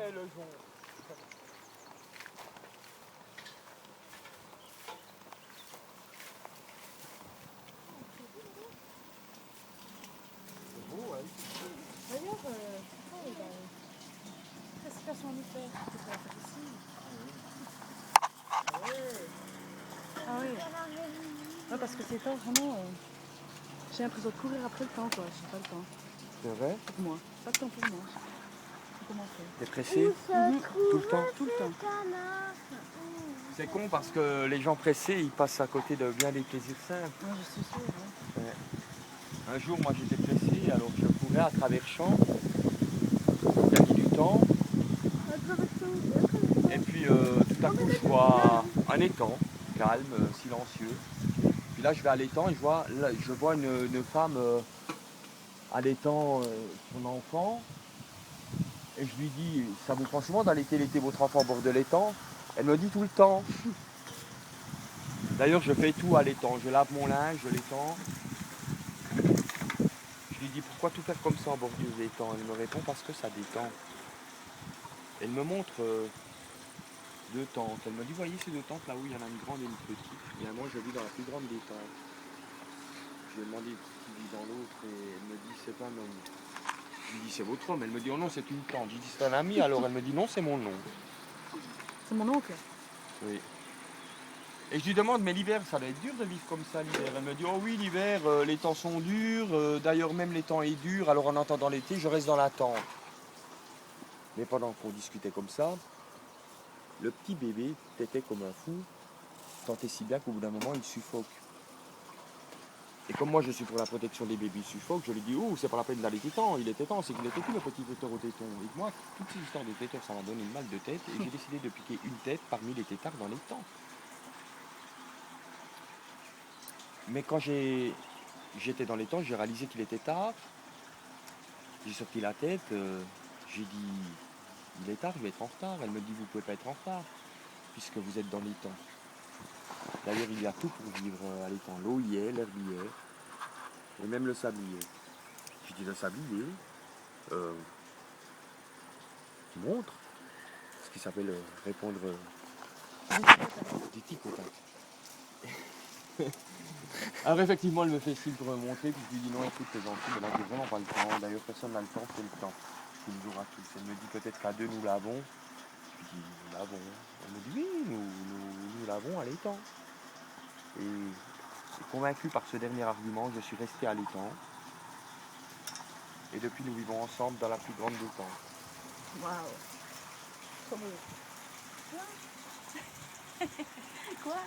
connais le jonc. C'est beau, ouais. D'ailleurs, précipitation en hiver, c'est pas ici. Ah oui. Ouais, parce que c'est pas vraiment. J'ai l'impression de courir après le temps, quoi. J'ai pas le temps. C'est vrai? Pour moi. Pas le temps pour moi. Faut commencer. T'es pressé? Tout le temps? Tout le temps. C'est con parce que les gens pressés, ils passent à côté de bien des plaisirs simples. Ouais, je suis sûre. Ouais. Ouais. Un jour, moi, j'étais pressé, alors je courais à travers champs. Il y a mis du temps. Et puis, tout à coup, je vois un étang, calme, silencieux. Puis là, je vais à l'étang et je vois une femme à l'étang, son enfant. Et je lui dis, ça vous prend souvent d'aller téléter votre enfant au bord de l'étang? Elle me dit tout le temps. D'ailleurs, je fais tout à l'étang. Je lave mon linge, je l'étends. Je lui dis, pourquoi tout faire comme ça en bordure d'étang? Elle me répond, parce que ça détend. Elle me montre deux tentes. Elle me dit, voyez ces deux tentes là où il y en a une grande et une petite. Et moi, je vis dans la plus grande des tentes. Je lui ai demandé qui vit dans l'autre et elle me dit, c'est un homme. Je lui dis, c'est votre homme. Elle me dit, oh non, c'est une tante. Je lui dis, c'est un ami. Alors elle me dit, non, c'est mon nom. C'est mon oncle. Oui. Et je lui demande, mais l'hiver, ça doit être dur de vivre comme ça l'hiver. Elle me dit, oh oui, l'hiver, les temps sont durs. D'ailleurs, même les temps est dur. Alors en attendant l'été, je reste dans la tente. Mais pendant qu'on discutait comme ça, le petit bébé tétait comme un fou, tant et si bien qu'au bout d'un moment, il suffoque. Et comme moi, je suis pour la protection des bébés suffoquent, je lui dis, oh, c'est pas la peine d'aller tétan, il était temps, c'est qu'il était plus le petit téteur au téton. Et moi, toutes ces histoires de téteurs, ça m'a donné une mal de tête, et j'ai décidé de piquer une tête parmi les tétards dans les temps. Mais quand j'étais dans les temps, j'ai réalisé qu'il était tard. J'ai sorti la tête, j'ai dit, il est tard, je vais être en retard. Elle me dit, vous pouvez pas être en retard, puisque vous êtes dans les temps. D'ailleurs, il y a tout pour vivre à l'étang. L'eau y est, l'herbe y est, et même le sablier. Je dis, le sablier, qui montre ce qui s'appelle répondre du tic au tac. Alors effectivement, elle me fait signe pour me montrer, puis je lui dis non, écoute, t'es gentil, mais là j'ai vraiment pas le temps. D'ailleurs, personne n'a le temps, c'est le temps qui nous aura tous. Elle me dit peut-être qu'à deux nous l'avons. Je dis nous l'avons. Elle me dit oui, nous l'avons à l'étang. Et convaincu par ce dernier argument, je suis resté à l'étang. Et depuis, nous vivons ensemble dans la plus grande des tentes. Waouh. Trop beau. Quoi?